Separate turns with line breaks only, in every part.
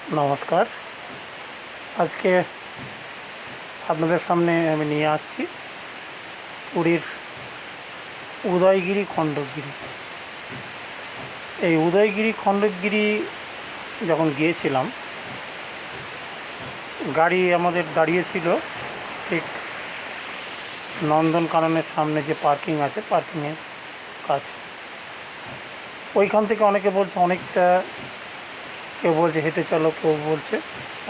নমস্কার। আজকে আপনাদের সামনে আমি নিয়ে আসছি পুরীর উদয়গিরি খণ্ডগিরি। এই উদয়গিরি খণ্ডগিরি যখন গিয়েছিলাম, গাড়ি আমাদের দাঁড়িয়েছিল ঠিক নন্দনকাননের সামনে যে পার্কিং আছে, পার্কিংয়ের কাছে। ওইখান থেকে অনেকে বলছে অনেকটা, কেউ বলছে হেঁটে চলো, কেউ বলছে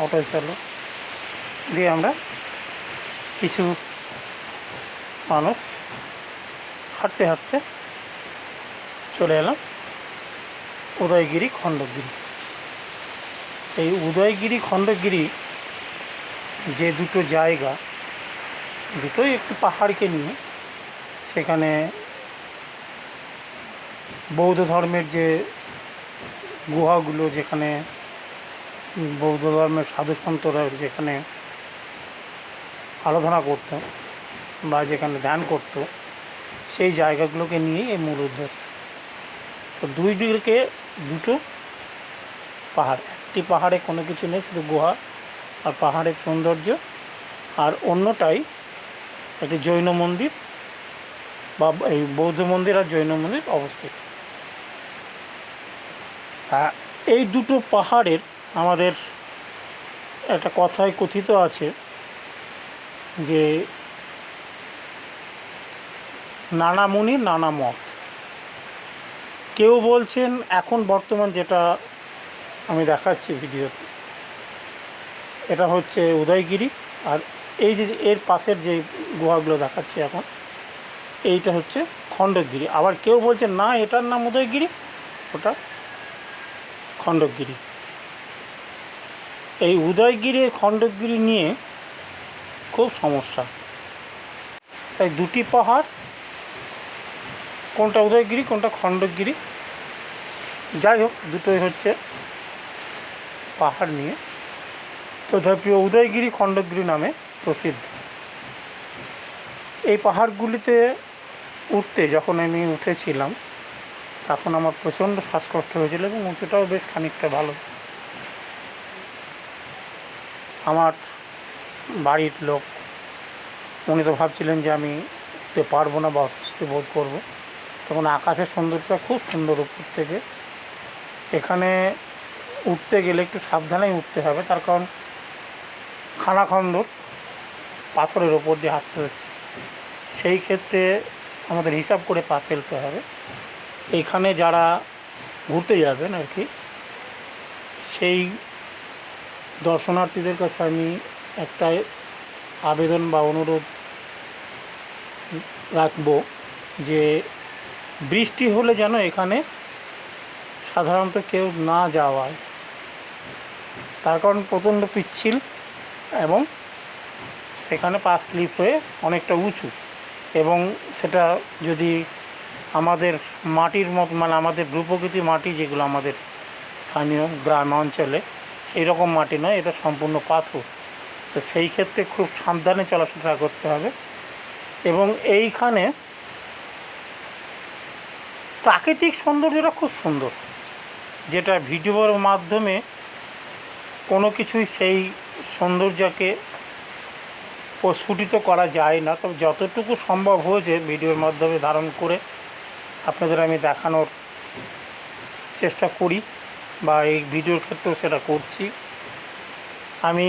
অটোয় চলো। দিয়ে আমরা কিছু মানুষ হাঁটতে হাঁটতে চলে এলাম উদয়গিরি খণ্ডগিরি। এই উদয়গিরি খণ্ডগিরি যে দুটো জায়গা, দুটোই একটু পাহাড়কে নিয়ে, সেখানে বৌদ্ধ ধর্মের যে গুহাগুলো, যেখানে বৌদ্ধ ধর্মের সাধুসন্তরা যেখানে আরাধনা করত বা যেখানে ধ্যান করত, সেই জায়গাগুলোকে নিয়েই এই মূল উদ্দেশ্য। তো দুই দিকে দুটো পাহাড়, একটি পাহাড়ে কোনো কিছু নেই, শুধু গুহা আর পাহাড়ের সৌন্দর্য, আর অন্যটাই একটি জৈন মন্দির বা এই বৌদ্ধ মন্দির আর জৈন মন্দির অবস্থিত। এই দুটো পাহাড়ের আমাদের একটা কথায় কথিত আছে যে নানা মুনি নানা মত। কেউ বলছেন, এখন বর্তমান যেটা আমি দেখাচ্ছি ভিডিওতে, এটা হচ্ছে উদয়গিরি, আর এই যে এর পাশের যে গুহাগুলো দেখাচ্ছি এখন, এইটা হচ্ছে খণ্ডগিরি। আবার কেউ বলছেন না, এটার নাম উদয়গিরি, ওটা খণ্ডগিরি। এই উদয়গিরি খণ্ডগিরি নিয়ে খুব সমস্যা। তাই দুটি পাহাড়, কোনটা উদয়গিরি কোনটা খণ্ডগিরি, যাই হোক দুটোই হচ্ছে পাহাড় নিয়ে, তথাপিও উদয়গিরি খণ্ডগিরি নামে প্রসিদ্ধ। এই পাহাড়গুলিতে উঠতে যখন আমি উঠেছিলাম, তখন আমার প্রচণ্ড শ্বাসকষ্ট হয়েছিল এবং উঁচুটাও বেশ খানিকটা ভালো। আমার বাড়ির লোক, উনি তো ভাবছিলেন যে আমি উঠতে পারবো না বা অস্বস্তি বোধ করবো। তখন আকাশের সৌন্দর্যটা খুব সুন্দর উপর থেকে। এখানে উঠতে গেলে একটু সাবধানেই উঠতে হবে, তার কারণ খানাখন্দর পাথরের ওপর দিয়ে হাঁটতে হচ্ছে। সেই ক্ষেত্রে আমাদের হিসাব করে পা ফেলতে হবে। এইখানে যারা ঘুরতে যাবেন আর কি, সেই দর্শনার্থীদের কাছে আমি একটাই আবেদন বা অনুরোধ রাখবো যে বৃষ্টি হলে যেন এখানে সাধারণত কেউ না যাওয়ায়। তার কারণ প্রচণ্ড পিচ্ছিল এবং সেখানে পা স্লিপ হয়ে অনেকটা উঁচু, এবং সেটা যদি আমাদের মাটির মতো, মানে আমাদের ভূপ্রকৃতির মাটি যেগুলো আমাদের স্থানীয় গ্রাম অঞ্চলে, সেই রকম মাটি নয়, এটা সম্পূর্ণ পাথর। তো সেই ক্ষেত্রে খুব সাবধানে চলাফেরা করতে হবে। এবং এইখানে প্রাকৃতিক সৌন্দর্যটা খুব সুন্দর, যেটা ভিডিওর মাধ্যমে কোনো কিছুই সেই সৌন্দর্যকে প্রস্ফুটিত করা যায় না। তবে যতটুকু সম্ভব হয়েছে ভিডিওর মাধ্যমে ধারণ করে আপনাদের আমি দেখানোর চেষ্টা করি, বা এই ভিডিওর ক্ষেত্রেও সেটা করছি। আমি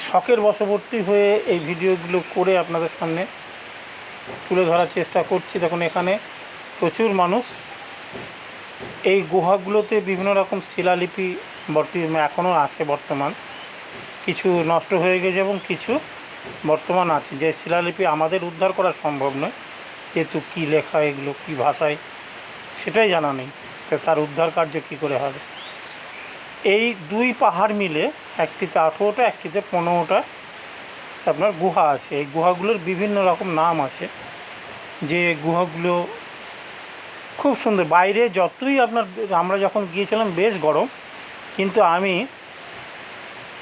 শখের বশবর্তী হয়ে এই ভিডিওগুলো করে আপনাদের সামনে তুলে ধরার চেষ্টা করছি। দেখুন, এখানে প্রচুর মানুষ এই গুহাগুলোতে বিভিন্ন রকম শিলালিপি এখনও আছে বর্তমান। কিছু নষ্ট হয়ে গেছে এবং কিছু বর্তমান আছে। যে শিলালিপি আমাদের উদ্ধার করা সম্ভব নয়, যেহেতু কী লেখা, এগুলো কী ভাষায় সেটাই জানা নেই, তো তার উদ্ধার কার্য কী করে হবে। এই দুই পাহাড় মিলে একটিতে 18টা, একটিতে 15টা আপনার গুহা আছে। এই গুহাগুলোর বিভিন্ন রকম নাম আছে, যে গুহাগুলো খুব সুন্দর। বাইরে যতই আমরা যখন গিয়েছিলাম বেশ গরম, কিন্তু আমি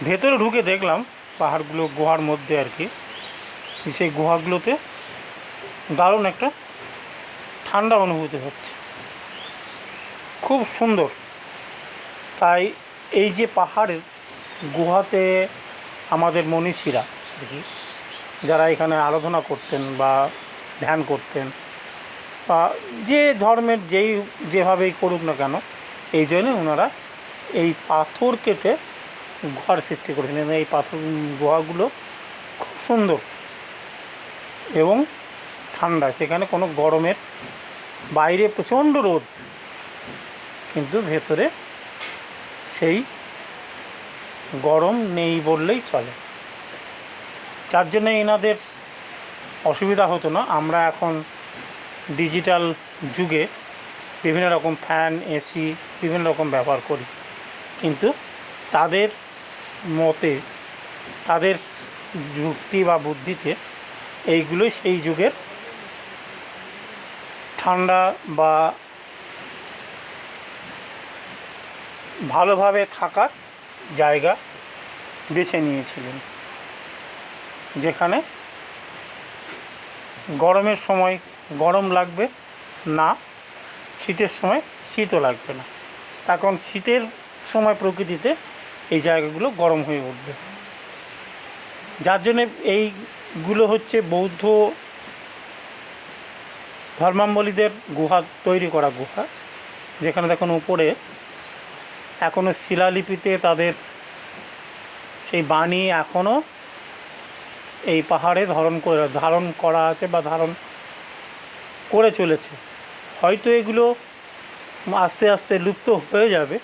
ভেতরে ঢুকে দেখলাম পাহাড়গুলো গুহার মধ্যে আর কি, সেই গুহাগুলোতে দারুণ একটা ঠান্ডা অনুভূতি হচ্ছে, খুব সুন্দর। তাই এই যে পাহাড়ের গুহাতে আমাদের মনীষীরা দেখি যারা এখানে আরাধনা করতেন বা ধ্যান করতেন বা যে ধর্মের যেভাবেই করুক না কেন, এই জন্যে ওনারা এই পাথর কেটে গুহার সৃষ্টি করেছিলেন। এই পাথর গুহাগুলো খুব সুন্দর এবং ঠান্ডা, সেখানে কোনো গরমের, বাইরে প্রচণ্ড রোদ কিন্তু ভেতরে সেই গরম নেই বললেই চলে, যার জন্যে এনাদের অসুবিধা হতো না। আমরা এখন ডিজিটাল যুগে বিভিন্ন রকম ফ্যান, এসি বিভিন্ন রকম ব্যবহার করি, কিন্তু তাদের মতে, তাদের যুক্তি বা বুদ্ধিতে এইগুলোই সেই যুগের ঠান্ডা বা ভালোভাবে থাকার জায়গা বেছে নিয়েছিলেন, যেখানে গরমের সময় গরম লাগবে না, শীতের সময় শীতও লাগবে না। এখন শীতের সময় প্রকৃতিতে এই জায়গাগুলো গরম হয়ে উঠবে, যার জন্যে এইগুলো হচ্ছে বৌদ্ধ ধর্মাবলম্বীদের গুহা, তৈরি করা গুহা, যেখানে দেখুন উপরে এখনও শিলালিপিতে তাদের সেই বাণী এখনও এই পাহাড়ে ধারণ করা আছে বা ধারণ করে চলেছে। হয়তো এগুলো আস্তে আস্তে লুপ্ত হয়ে যাবে,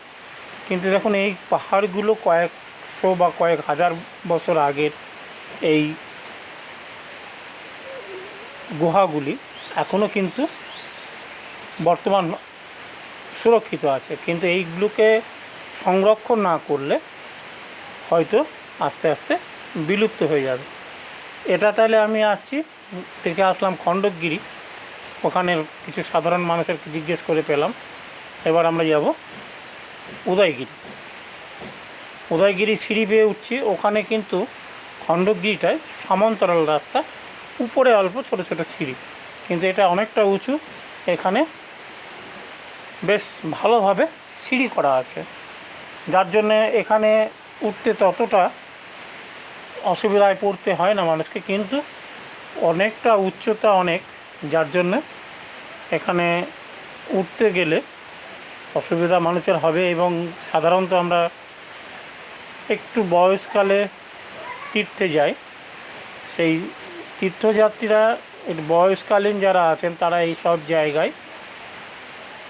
কিন্তু দেখুন এই পাহাড়গুলো কয়েকশো বা কয়েক হাজার বছর আগের এই গুহাগুলি এখনও কিন্তু বর্তমান সুরক্ষিত আছে, কিন্তু এইগুলোকে সংরক্ষণ না করলে হয়তো আস্তে আস্তে বিলুপ্ত হয়ে যাবে। এটা তাহলে আমি আসলাম খণ্ডগিরি, ওখানের কিছু সাধারণ মানুষের জিজ্ঞেস করে পেলাম। এবার আমরা যাব উদয়গিরি সিঁড়ি বেয়ে উঠছি। ওখানে কিন্তু খণ্ডগিরিটায় সমান্তরাল রাস্তা, উপরে অল্প ছোট ছোট সিঁড়ি, কিন্তু এটা অনেকটা উঁচু, এখানে বেশ ভালোভাবে সিঁড়ি করা আছে, যার জন্যে এখানে উঠতে ততটা অসুবিধায় পড়তে হয় না মানুষকে, কিন্তু অনেকটা উচ্চতা অনেক, যার জন্যে এখানে উঠতে গেলে অসুবিধা মানুষের হবে। এবং সাধারণত আমরা একটু বয়সকালে তীর্থে যাই, সেই তীর্থযাত্রীরা বয়সকালীন যারা আছেন তারা এই সব জায়গায়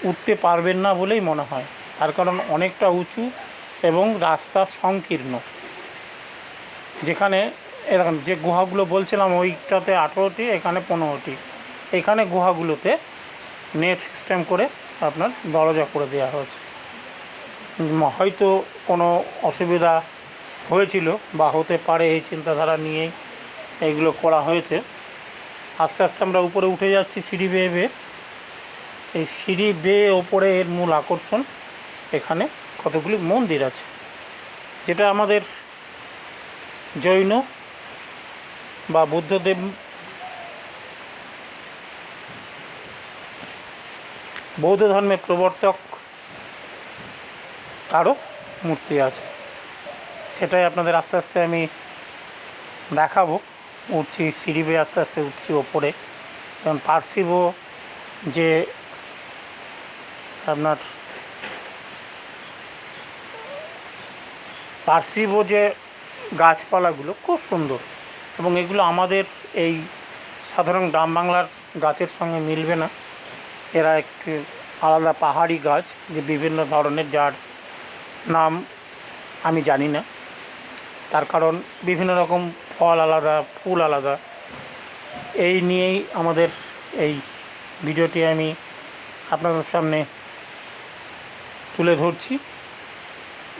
উঠতে পারবেন না বলেই মনে হয়, তার কারণ অনেকটা উঁচু এবং রাস্তা সংকীর্ণ। যেখানে এরকম যে গুহাগুলো বলছিলাম ওইটাতে 18টি, এখানে 15টি। এখানে গুহাগুলোতে নেট সিস্টেম করে আপনার দরজা করে দেওয়া হয়েছে। হয়তো কোনো অসুবিধা হয়েছিল বা হতে পারে, এই চিন্তাধারা নিয়েই এইগুলো করা হয়েছে। আস্তে আস্তে আমরা উপরে উঠে যাচ্ছি সিঁড়ি বেয়ে বেয়ে। এই সিঁড়ি বেয়ে ওপরে এর মূল আকর্ষণ, এখানে কতগুলি মন্দির আছে, যেটা আমাদের জৈন বা বুদ্ধদেব বৌদ্ধ ধর্মের প্রবর্তক কারও মূর্তি আছে, সেটাই আপনাদের আস্তে আস্তে আমি দেখাবো। উঠছি সিঁড়ি বেয়ে, আস্তে আস্তে উঠছি ওপরে। কারণ পার্থিব যে আপনার গাছপালাগুলো খুব সুন্দর, এবং এগুলো আমাদের এই সাধারণ গ্রাম বাংলার গাছের সঙ্গে মিলবে না। এরা একটি আলাদা পাহাড়ি গাছ, যে বিভিন্ন ধরনের, যার নাম আমি জানি না, তার কারণ বিভিন্ন রকম ফল আলাদা, ফুল আলাদা। এই নিয়েই আমাদের এই ভিডিওটি আমি আপনাদের সামনে তুলে ধরছি।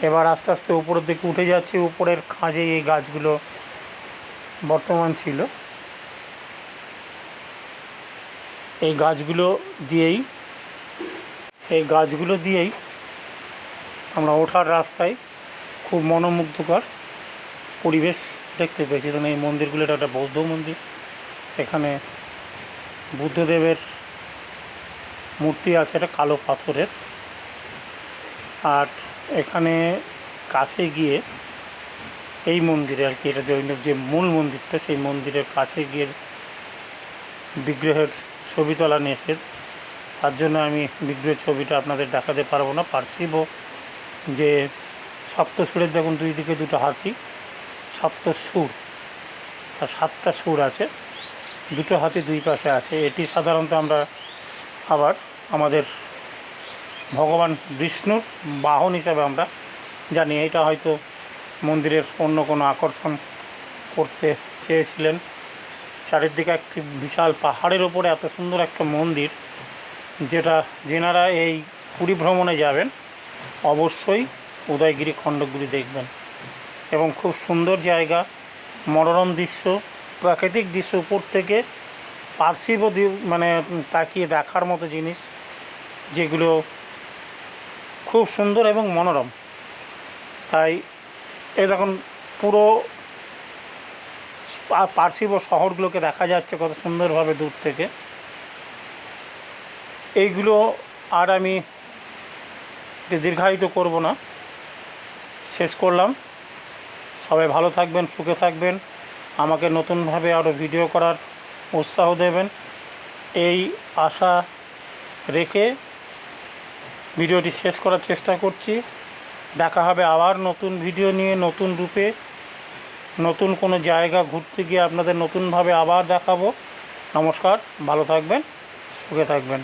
এবার আস্তে আস্তে উপরের দিকে উঠে যাচ্ছি। উপরের খাঁজে এই গাছগুলো বর্তমান ছিল। এই গাছগুলো দিয়েই আমরা ওঠার রাস্তায় খুব মনোমুগ্ধকর পরিবেশ দেখতে পেয়েছি। কারণ এই মন্দিরগুলো, এটা একটা বৌদ্ধ মন্দির, এখানে বুদ্ধদেবের মূর্তি আছে, এটা কালো পাথরের। আর এখানে কাছে গিয়ে এই মন্দিরে আর কি, এটা যে মূল মন্দিরটা, সেই মন্দিরের কাছে গিয়ে বিগ্রহের ছবি তোলা নিষেধ। তার জন্য আমি বিগ্রহের ছবিটা আপনাদের দেখাতে পারবো না। পার্থিব যে সপ্তসুরের দেখুন দুই দিকে দুটো হাতি, সপ্তসুর, তার 7টা সুর আছে, দুটো হাতি দুই পাশে আছে। এটি সাধারণত আমরা আবার আমাদের ভগবান বিষ্ণুর বাহন হিসাবে আমরা জানি। এটা হয়তো মন্দিরের অন্য কোনো আকর্ষণ করতে চেয়েছিলেন। চারিদিকে একটি বিশাল পাহাড়ের ওপরে এত সুন্দর একটা মন্দির, যেটা যেনারা এই পুরী ভ্রমণে যাবেন অবশ্যই উদয়গিরি খণ্ডগিরি দেখবেন। এবং খুব সুন্দর জায়গা, মনোরম দৃশ্য, প্রাকৃতিক দৃশ্য, উপর থেকে পার্থিব মানে তাকিয়ে দেখার মতো জিনিস, যেগুলো খুব সুন্দর এবং মনোরম। তাই এ দেখুন পুরো পার্থিব শহরগুলোকে দেখা যাচ্ছে কত সুন্দরভাবে দূর থেকে। এইগুলো আর আমি দীর্ঘায়িত করব না, শেষ করলাম। সবাই ভালো থাকবেন, সুখে থাকবেন, আমাকে নতুনভাবে আরও ভিডিও করার উৎসাহ দেবেন, এই আশা রেখে ভিডিওটি শেষ করার চেষ্টা করছি। দেখা হবে আবার নতুন ভিডিও নিয়ে, নতুন রূপে, নতুন কোনো জায়গা ঘুরতে গিয়ে আপনাদের নতুনভাবে আবার দেখাবো। নমস্কার, ভালো থাকবেন, সুখে থাকবেন।